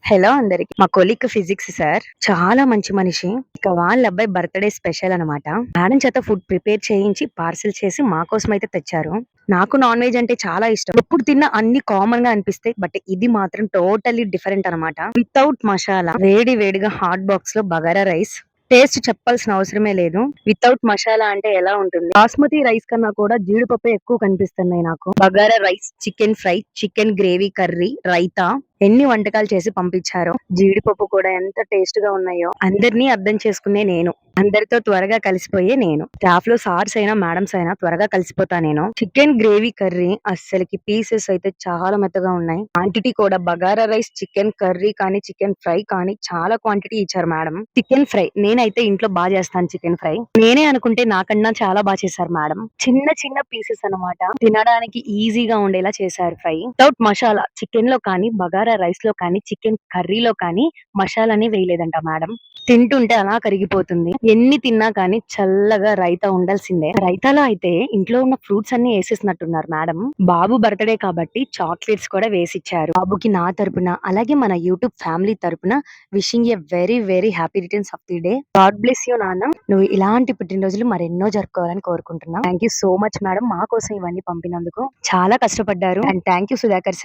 Hello అందరికి. మా colleague physics sir చాలా మంచి మనిషి. ఇక వాళ్ళ అబ్బాయి బర్త్డే స్పెషల్ అన్నమాట. మేడం చేత ఫుడ్ ప్రిపేర్ చేయించి పార్సిల్ చేసి మా కోసం అయితే తెచ్చారు. నాకు నాన్ వెజ్ అంటే చాలా ఇష్టం. ఎప్పుడు తిన్నా అన్ని కామన్ గా అనిపిస్తాయి. బట్ ఇది మాత్రం టోటలీ డిఫరెంట్ అన్నమాట. వితౌట్ మసాలా వేడి వేడిగా హాట్ బాక్స్ లో బగారా రైస్. టేస్ట్ చెప్పాల్సిన అవసరమే లేదు. వితౌట్ మసాలా అంటే ఎలా ఉంటుంది? బాస్మతి రైస్ కన్నా కూడా జీడిపప్పు ఎక్కువ కనిపిస్తున్నాయి నాకు. Bagara rice, chicken fry, chicken gravy curry, raita, ఎన్ని వంటకాలు చేసి పంపించారో. జీడిపప్పు కూడా ఎంత టేస్ట్ గా ఉన్నాయో. అందరినీ అర్థం చేసుకునే నేను, అందరితో త్వరగా కలిసిపోయే నేను. స్టాఫ్ లో సార్స్ అయినా మేడమ్స్ అయినా త్వరగా కలిసిపోతా నేను. చికెన్ గ్రేవీ కర్రీ అస్సలకి పీసెస్ అయితే చాలా మెత్తగా ఉన్నాయి. క్వాంటిటీ కూడా బగారా రైస్, చికెన్ కర్రీ కానీ చికెన్ ఫ్రై కానీ చాలా క్వాంటిటీ ఇచ్చారు మేడం. చికెన్ ఫ్రై నేనైతే ఇంట్లో బాగా చేస్తాను. చికెన్ ఫ్రై నేనే అనుకుంటే నాకన్నా చాలా బాగా చేశారు మేడం. చిన్న చిన్న పీసెస్ అన్నమాట, తినడానికి ఈజీగా ఉండేలా చేశారు ఫ్రై. వితౌట్ మసాలా చికెన్ లో కానీ బగారా రైస్ లో కానీ చికెన్ కర్రీలో కానీ మసాలానే వేయలేదంట మేడం. తింటుంటే అలా కరిగిపోతుంది. ఎన్ని తిన్నా కానీ చల్లగా రైతా ఉండాల్సిందే. రైతాలో అయితే ఇంట్లో ఉన్న ఫ్రూట్స్ అన్ని వేసేసినట్టున్నారు మేడం. బాబు బర్త్డే కాబట్టి చాక్లెట్స్ కూడా వేసిచ్చారు. బాబుకి నా తరపున అలాగే మన యూట్యూబ్ ఫ్యామిలీ తరపున wishing a very very happy returns of the day. God bless you నాన్న. నువ్వు ఇలాంటి పుట్టినరోజులు మరెన్నో జరుపుకోవాలని కోరుకుంటున్నా. Thank you so much madam, మా కోసం ఇవన్నీ పంపినందుకు. చాలా కష్టపడ్డారు. And thank you Sudhakar sir.